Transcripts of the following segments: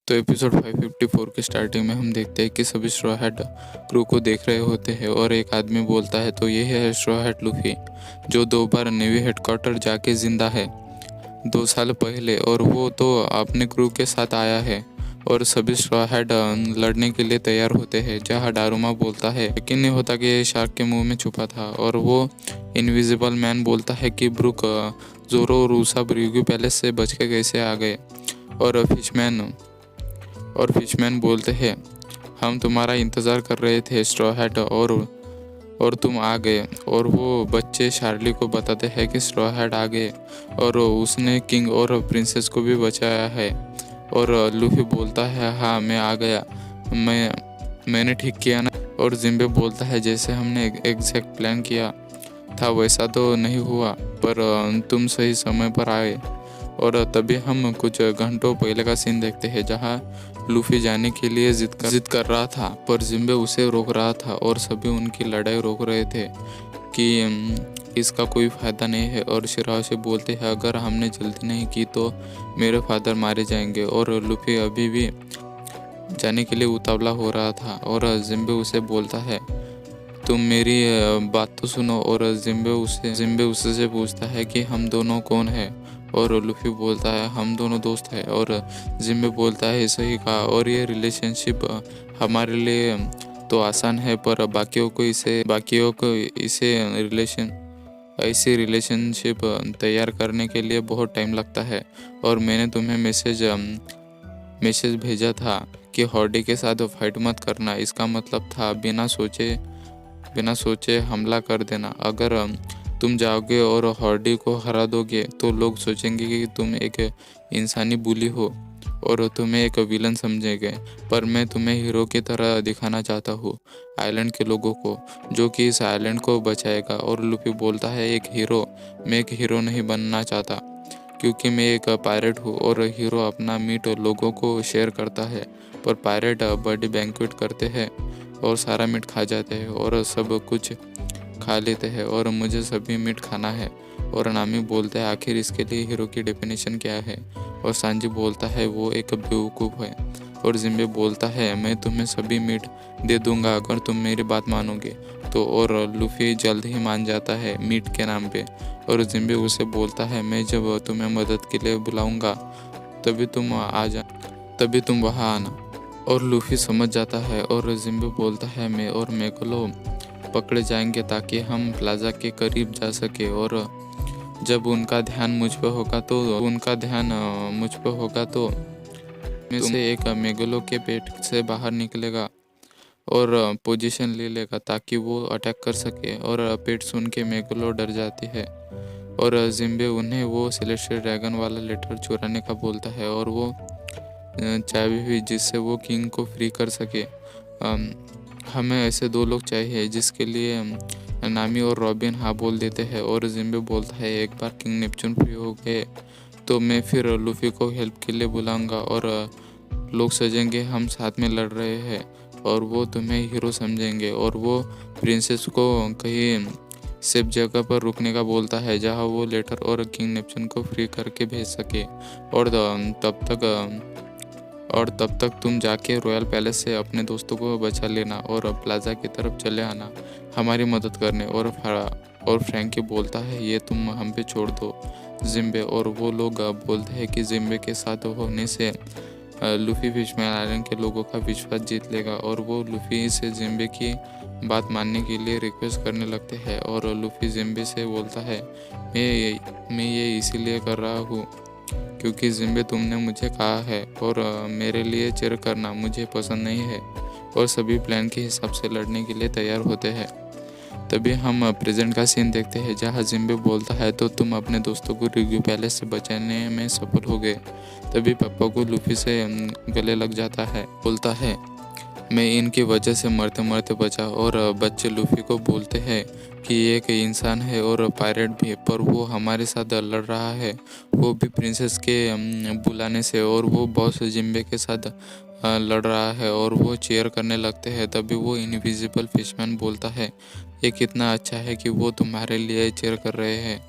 तो एपिसोड 554 के स्टार्टिंग में हम देखते हैं कि सभी स्ट्रॉ हैट क्रू को देख रहे होते हैं और एक आदमी बोलता है तो यही है स्ट्रॉ हैट लूफी, जो 2 बार नेवी हेडक्वार्टर जाके जिंदा है 2 साल पहले, और वो तो अपने क्रू के साथ आया है। और सभी स्ट्रॉ हैट लड़ने के लिए तैयार होते हैं। जहाँ डारूमा बोलता है यकीन नहीं होता कि ये शार्क के मुंह में छुपा था, और वो इनविजिबल मैन बोलता है कि ब्रुक, जोरो और उसाब रिग्यू पैलेस से बच के कैसे आ गए। और फिशमैन बोलते हैं हम तुम्हारा इंतज़ार कर रहे थे स्ट्रॉ हैट, और तुम आ गए। और वो बच्चे शार्ली को बताते हैं कि स्ट्रॉ हैट आ गए और उसने किंग और प्रिंसेस को भी बचाया है। और लूफी बोलता है हाँ मैं आ गया, मैंने ठीक किया ना। और जिम्बे बोलता है जैसे हमने एग्जैक्ट प्लान किया था वैसा तो नहीं हुआ, पर तुम सही समय पर आए। और तभी हम कुछ घंटों पहले का सीन देखते हैं जहाँ लूफी जाने के लिए जिद कर रहा था, पर जिम्बे उसे रोक रहा था और सभी उनकी लड़ाई रोक रहे थे कि इसका कोई फ़ायदा नहीं है। और शिराओशी बोलते हैं अगर हमने जल्दी नहीं की तो मेरे फादर मारे जाएंगे। और लूफी अभी भी जाने के लिए उतावला हो रहा था और जिम्बे उसे बोलता है तुम मेरी बात तो सुनो। और जिम्बे उससे पूछता है कि हम दोनों कौन है, और लूफी बोलता है हम दोनों दोस्त हैं। और जिम्बे बोलता है सही कहा, और ये रिलेशनशिप हमारे लिए तो आसान है पर बाकियों को इसे ऐसी रिलेशनशिप तैयार करने के लिए बहुत टाइम लगता है। और मैंने तुम्हें मैसेज भेजा था कि हॉर्डी के साथ फाइट मत करना। इसका मतलब था बिना सोचे हमला कर देना। अगर तुम जाओगे और हॉर्डी को हरा दोगे तो लोग सोचेंगे कि तुम एक इंसानी बुली हो और तुम्हें एक विलन समझेंगे। पर मैं तुम्हें हीरो की तरह दिखाना चाहता हूँ आइलैंड के लोगों को, जो कि इस आइलैंड को बचाएगा। और लूफी बोलता है मैं एक हीरो नहीं बनना चाहता, क्योंकि मैं एक पायरेट हूँ और हीरो अपना मीट लोगों को शेयर करता है, पर पायरेट बर्थडे बैंक्वेट करते हैं और सारा मीट खा जाते हैं और सब कुछ खा लेते हैं, और मुझे सभी मीट खाना है। और नामी बोलता है आखिर इसके लिए हीरो की डेफिनेशन क्या है, और सांजी बोलता है वो एक बेवकूफ़ है। और जिम्बे बोलता है मैं तुम्हें सभी मीट दे दूंगा अगर तुम मेरी बात मानोगे तो। और लूफी जल्द ही मान जाता है मीट के नाम पे। और जिम्बे उसे बोलता है मैं जब तुम्हें मदद के लिए बुलाऊंगा तभी तुम वहाँ आना। और लूफी समझ जाता है और जिम्बे बोलता है मैं और मैकोलो पकड़े जाएंगे ताकि हम प्लाजा के करीब जा सके। और जब उनका ध्यान मुझ पर होगा तो में से एक मेगलो के पेट से बाहर निकलेगा और पोजीशन ले लेगा ताकि वो अटैक कर सके। और पेट सुन के मेगलो डर जाती है और जिम्बे उन्हें वो सेलेस्टियल ड्रैगन वाला लेटर चुराने का बोलता है और वो चाबी भी जिससे वो किंग को फ्री कर सके। हमें ऐसे 2 लोग चाहिए, जिसके लिए नामी और रॉबिन हाँ बोल देते हैं। और जिम्बे बोलता है एक बार किंग नेपच्यून फ्री हो गए तो मैं फिर लूफी को हेल्प के लिए बुलाऊंगा और लोग सजेंगे हम साथ में लड़ रहे हैं और वो तुम्हें हीरो समझेंगे। और वो प्रिंसेस को कहीं सेफ जगह पर रुकने का बोलता है जहाँ वो लेटर और किंग नेपच्यून को फ्री करके भेज सके। और तब तक तुम जाके रॉयल पैलेस से अपने दोस्तों को बचा लेना और प्लाजा की तरफ चले आना हमारी मदद करने। और फ्रैंकी बोलता है ये तुम हम पे छोड़ दो जिम्बे। और वो लोग बोलते हैं कि जिम्बे के साथ होने से लूफी फिशमैन आइलैंड के लोगों का विश्वास जीत लेगा। और वो लूफी से जिम्बे की बात मानने के लिए रिक्वेस्ट करने लगते हैं। और लूफी जिम्बे से बोलता है मैं ये इसीलिए कर रहा हूँ क्योंकि जिम्बे तुमने मुझे कहा है और मेरे लिए चीयर करना मुझे पसंद नहीं है। और सभी प्लान के हिसाब से लड़ने के लिए तैयार होते हैं। तभी हम प्रेजेंट का सीन देखते हैं जहाँ जिम्बे बोलता है तो तुम अपने दोस्तों को रिग्यू पैलेस से बचाने में सफल हो गए। तभी पापा को लूफी से गले लग जाता है, बोलता है मैं इनकी वजह से मरते मरते बचा। और बच्चे लूफी को बोलते हैं कि ये एक इंसान है और पायरेट भी, पर वो हमारे साथ लड़ रहा है, वो भी प्रिंसेस के बुलाने से। और वो बॉस जिम्बे के साथ लड़ रहा है और वो चीयर करने लगते हैं। तभी वो इनविजिबल फिशमैन बोलता है ये कितना अच्छा है कि वो तुम्हारे लिए चीयर कर रहे हैं,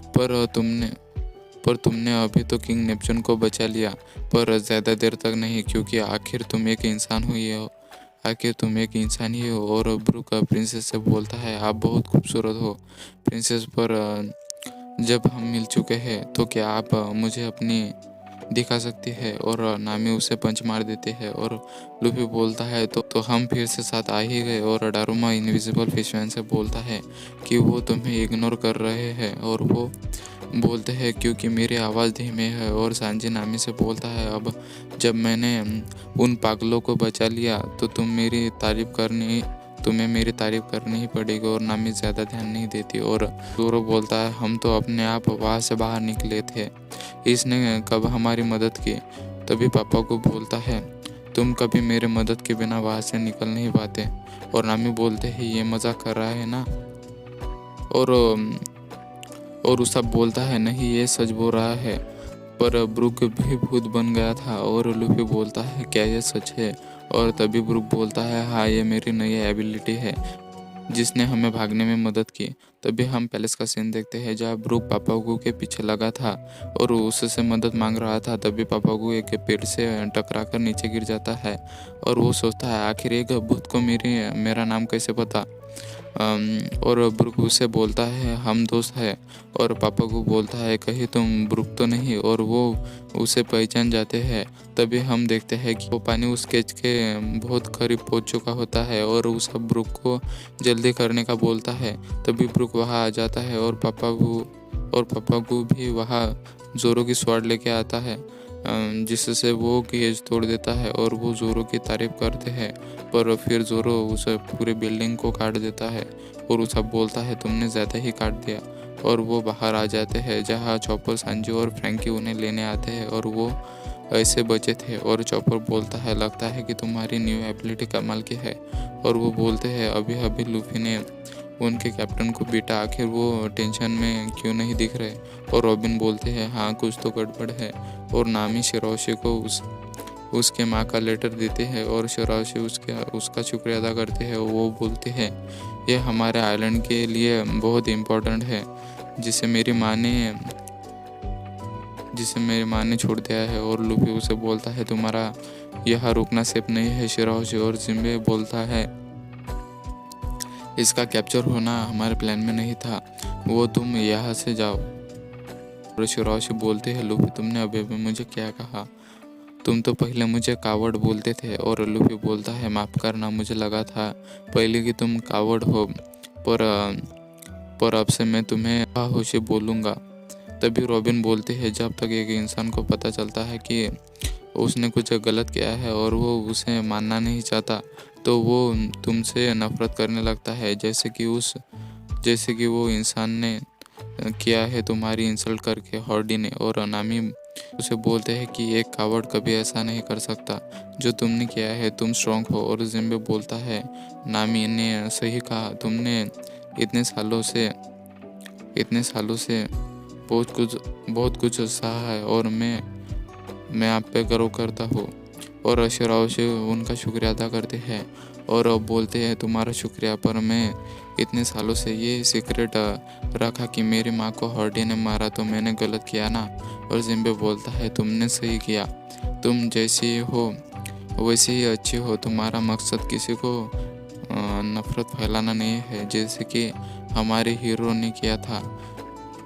पर पर तुमने अभी तो किंग नेपच्यून को बचा लिया, पर ज़्यादा देर तक नहीं, क्योंकि आखिर तुम एक इंसान हुई हो। आखिर तुम एक इंसान ही हो। और ब्रूक प्रिंसेस से बोलता है, आप बहुत खूबसूरत हो प्रिंसेस, पर जब हम मिल चुके हैं तो क्या आप मुझे अपनी दिखा सकती है। और नामी उसे पंच मार देते हैं और लूफी बोलता है, तो हम फिर से साथ आ ही गए। और डारुमा इनविजिबल फिशमैन से बोलता है कि वो तुम्हें इग्नोर कर रहे हैं। और वो बोलते हैं क्योंकि मेरी आवाज़ धीमे है। और सांजी नामी से बोलता है, अब जब मैंने उन पागलों को बचा लिया तो तुम्हें मेरी तारीफ करनी ही पड़ेगी। और नामी ज़्यादा ध्यान नहीं देती। और जोरो बोलता है, हम तो अपने आप वहाँ से बाहर निकले थे, इसने कब हमारी मदद की। तभी पापा को बोलता है, तुम कभी मेरे मदद के बिना वहाँ से निकल नहीं पाते। और नामी बोलते हैं, ये मजाक कर रहा है ना। और उसका बोलता है, नहीं ये सच बोल रहा है। पर ब्रूक भी भूत बन गया था। और लूफी बोलता है, क्या ये सच है। और तभी ब्रूक बोलता है, हाँ ये मेरी नई एबिलिटी है जिसने हमें भागने में मदद की। तभी हम पैलेस का सीन देखते हैं जहाँ ब्रूक पापागू के पीछे लगा था और उससे मदद मांग रहा था। तभी पापागू एक पेड़ से टकराकर नीचे गिर जाता है और वो सोचता है, आखिर एक भूत को मेरा नाम कैसे पता। और ब्रूक उसे बोलता है, हम दोस्त हैं। और पापागू बोलता है, कहीं तुम ब्रूक तो नहीं। और वो उसे पहचान जाते हैं। तभी हम देखते हैं कि वो पानी उस केज के बहुत करीब पहुंच चुका होता है और उस ब्रूक को जल्दी करने का बोलता है। तभी ब्रूक वहां आ जाता है और पापागू भी वहां जोरो की स्वॉर्ड लेके आता है, जिससे वो केज तोड़ देता है। और वो जोरो की तारीफ करते हैं, पर फिर जोरो उस पूरे बिल्डिंग को काट देता है और उसे बोलता है, तुमने ज़्यादा ही काट दिया। और वो बाहर आ जाते हैं जहाँ चॉपर, सांजी और फ्रैंकी उन्हें लेने आते हैं और वो ऐसे बचे थे। और चॉपर बोलता है, लगता है कि तुम्हारी न्यू एबिलिटी कमाल की है। और वो बोलते हैं, अभी अभी लूफी ने उनके कैप्टन को पीटा, आखिर वो टेंशन में क्यों नहीं दिख रहे। और रॉबिन बोलते हैं, हाँ कुछ तो गड़बड़ है। और नामी शिरोशी को उसके माँ का लेटर देते हैं और शिरोशी उसका शुक्रिया अदा करते हैं। वो बोलते हैं, ये हमारे आइलैंड के लिए बहुत इम्पोर्टेंट है, जिसे मेरी माँ ने छोड़ दिया है। और लूफी उसे बोलता है, तुम्हारा यहाँ रुकना सेफ नहीं है शिरोशी। और जिम्बे बोलता है, इसका कैप्चर होना हमारे प्लान में नहीं था, वो तुम यहाँ से जाओ। और शिरोशी बोलते हैं, लूफी तुमने अभी मुझे क्या कहा, तुम तो पहले मुझे कावड़ बोलते थे। और लूफी बोलता है, माफ़ करना, मुझे लगा था पहले कि तुम कावड़ हो, पर अब से मैं तुम्हें खामोशी बोलूँगा। तभी रॉबिन बोलते हैं, जब तक एक इंसान को पता चलता है कि उसने कुछ गलत किया है और वो उसे मानना नहीं चाहता, तो वो तुमसे नफरत करने लगता है, जैसे कि वो इंसान ने किया है तुम्हारी इंसल्ट करके, हॉर्डी ने। और नामी उसे बोलते हैं कि एक कावड़ कभी ऐसा नहीं कर सकता जो तुमने किया है, तुम स्ट्रांग हो। और जिम्बे बोलता है, नामी ने सही कहा, तुमने इतने सालों से बहुत कुछ सहा है और मैं आप पे गर्व करता हूँ। और शिरोशी उनका शुक्रिया अदा करते हैं और बोलते हैं, तुम्हारा शुक्रिया, पर मैं इतने सालों से ये सीक्रेट रखा कि मेरी माँ को हॉर्डी ने मारा तो मैंने गलत किया ना। और जिम्बे बोलता है, तुमने सही किया, तुम जैसी हो वैसे ही अच्छी हो, तुम्हारा मकसद किसी को नफरत फैलाना नहीं है, जैसे कि हमारे हीरो ने किया था,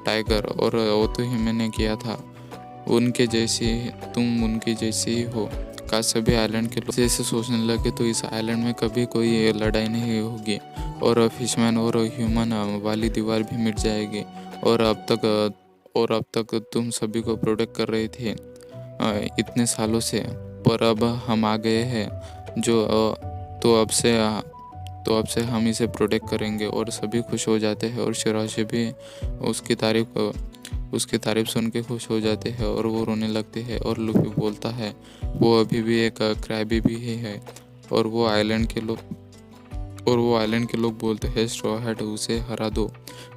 टाइगर और ओतोहिमे ने किया था। तुम उनके जैसी ही हो। का सभी आइलैंड के लोग ऐसे सोचने लगे तो इस आइलैंड में कभी कोई लड़ाई नहीं होगी और फिशमैन और ह्यूमन वाली दीवार भी मिट जाएगी। और अब तक तुम सभी को प्रोटेक्ट कर रहे थे इतने सालों से, पर अब हम आ गए हैं तो अब से हम इसे प्रोटेक्ट करेंगे। और सभी खुश हो जाते हैं और शिरोशी भी उसकी तारीफ सुन के खुश हो जाते हैं और वो रोने लगते हैं। और लूफी बोलता है, वो अभी भी एक क्रैबी भी है। और वो आइलैंड के लोग बोलते हैं, स्ट्रॉ हैट उसे हरा दो।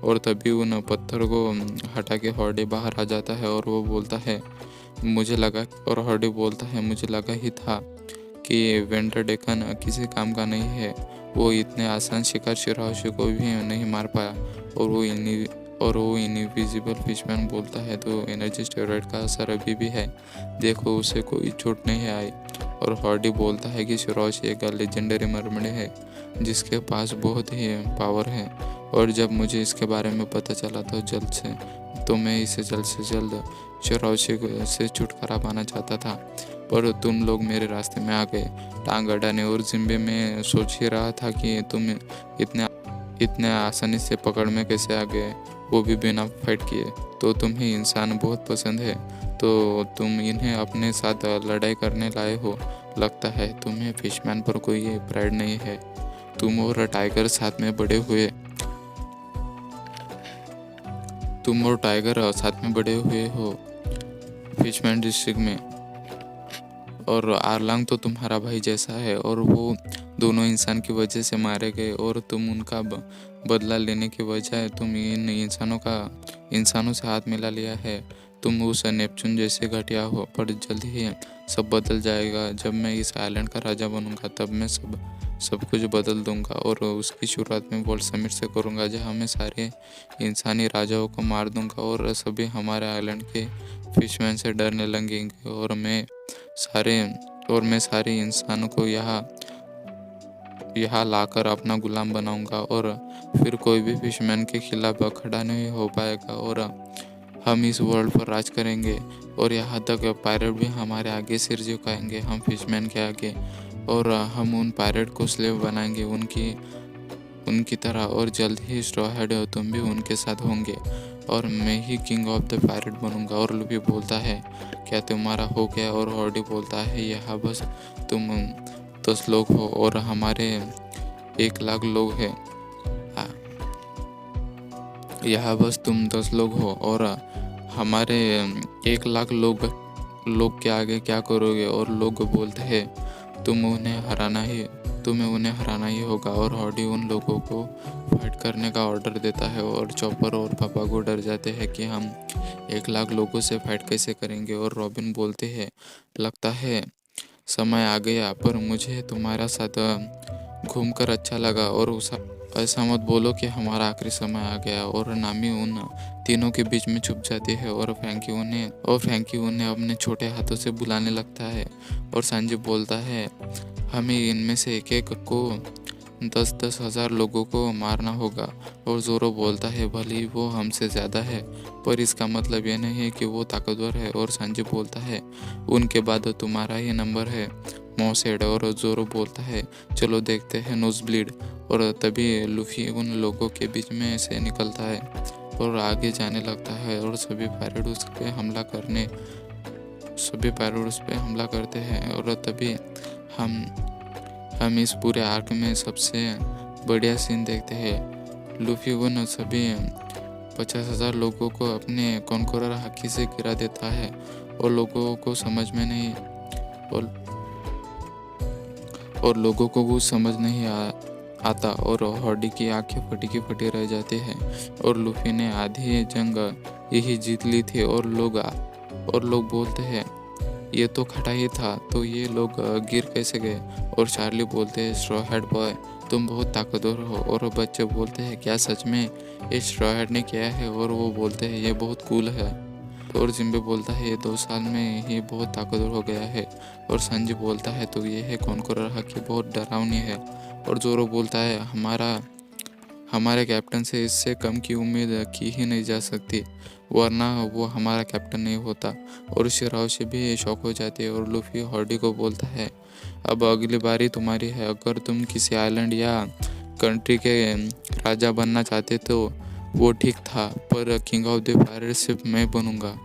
और तभी उन पत्थर को हटा के हॉर्डी बाहर आ जाता है और वो बोलता है, हॉर्डी बोलता है, मुझे लगा ही था कि वेंटर डेकन किसी काम का नहीं है, वो इतने आसान शिकार शिरोशी को भी नहीं मार पाया। और वो और वो इनविजिबल फिशमैन बोलता है तो एनर्जी स्टेरॉइड का असर अभी भी है, देखो उसे कोई चोट नहीं आई। और हॉर्डी बोलता है कि शिरोश एक लेजेंडरी मरमड है जिसके पास बहुत ही पावर है, और जब मुझे इसके बारे में पता चला तो मैं इसे जल्द से जल्द शिरोशी से छुटकारा पाना चाहता था, पर तुम लोग मेरे रास्ते में आ गए टांग अड़ाने। और जिम्बे में सोच ही रहा था कि तुम इतने आसानी से पकड़ में कैसे आ गए, वो भी बिना फाइट किए। तो तुम्हें इंसान बहुत पसंद है, तो तुम इन्हें अपने साथ लड़ाई करने लाए हो। लगता है तुम्हें फिशमैन पर कोई प्राइड नहीं है। तुम और टाइगर साथ में बड़े हुए हो फिशमैन डिस्ट्रिक्ट में, और आर्लांग तो तुम्हारा भाई जैसा है, और वो दोनों इंसान की वजह से मारे गए, और तुम उनका बदला लेने के बजाय तुम इन इंसानों से हाथ मिला लिया है। तुम उस नेपच्यून जैसे घटिया हो, पर जल्द ही सब बदल जाएगा। जब मैं इस आइलैंड का राजा बनूंगा तब मैं सब कुछ बदल दूंगा, और उसकी शुरुआत में वर्ल्ड समिट से करूंगा, जहां मैं सारे इंसानी राजाओं को मार दूंगा और सभी हमारे आइलैंड के फिशमैन से डरने लगेंगे, और मैं सारे इंसानों को यहाँ लाकर अपना गुलाम बनाऊंगा, और फिर कोई भी फिशमैन के खिलाफ खड़ा नहीं हो पाएगा, और हम इस वर्ल्ड पर राज करेंगे। और यहाँ तक पायरेट भी हमारे आगे सिर झुकाएंगे, हम फिशमैन के आगे, और हम उन पायरेट को स्लेव बनाएंगे उनकी तरह। और जल्द ही स्ट्रॉ हेड तुम भी उनके साथ होंगे, और मैं ही किंग ऑफ द पायरेट बनूंगा। और लूफी बोलता है क्या तुम्हारा हो गया? और हॉर्डी बोलता है यहाँ बस तुम 10 लोग हो और हमारे 1 लाख लोग हैं। यहाँ बस तुम 10 लोग हो और हमारे 1 लाख लोग के आगे क्या करोगे? और लोग बोलते हैं तुम्हें उन्हें हराना ही होगा। और हॉर्डी उन लोगों को फाइट करने का ऑर्डर देता है, और चॉपर और पापा को डर जाते हैं कि हम 1 लाख लोगों से फाइट कैसे करेंगे। और रॉबिन बोलते हैं लगता है समय आ गया, पर मुझे तुम्हारा साथ घूमकर अच्छा लगा, और ऐसा मत बोलो कि हमारा आखिरी समय आ गया। और नामी उन तीनों के बीच में छुप जाती है, और फ्रैंकी उन्हें अपने छोटे हाथों से बुलाने लगता है। और सांजी बोलता है हमें इनमें से एक को 10-10 हजार लोगों को मारना होगा। और जोरो बोलता है भले ही वो हमसे ज़्यादा है, पर इसका मतलब यह नहीं है कि वो ताकतवर है। और सांजी बोलता है उनके बाद तुम्हारा ही नंबर है मौसेड। और जोरो बोलता है चलो देखते हैं नोज ब्लीड। और तभी लूफी उन लोगों के बीच में से निकलता है और आगे जाने लगता है, और सभी पायरेट उस पे हमला करते हैं। और तभी हम इस पूरे आर्क में सबसे बढ़िया सीन देखते हैं। लूफी उन सभी 50,000 लोगों को अपने कॉन्कोरर हाकी से गिरा देता है, और लोगों को कुछ समझ नहीं आता, और हॉर्डी की आंखें फटी रह जाती हैं। और लूफी ने आधी जंग यही जीत ली थी। और लोग बोलते हैं ये तो खड़ा ही था, तो ये लोग गिर कैसे गए? और चार्ली बोलते हैं स्ट्रॉ हेड बॉय तुम बहुत ताकतवर हो। और बच्चे बोलते हैं क्या सच में ये स्ट्रॉ हेड ने किया है? और वो बोलते हैं ये बहुत कूल है। और जिम्बे बोलता है ये 2 साल में ही बहुत ताकतवर हो गया है। और संजी बोलता है तो ये है कॉन्कोरर हाकी बहुत डरावनी है। और जोरो बोलता है हमारे कैप्टन से इससे कम की उम्मीद की ही नहीं जा सकती, वरना वो हमारा कैप्टन नहीं होता। और शिराओशी भी शौक हो जाती है। और लूफी हॉर्डी को बोलता है अब अगली बारी तुम्हारी है। अगर तुम किसी आइलैंड या कंट्री के राजा बनना चाहते तो वो ठीक था, पर किंग ऑफ द पायरेट्स सिर्फ मैं बनूंगा।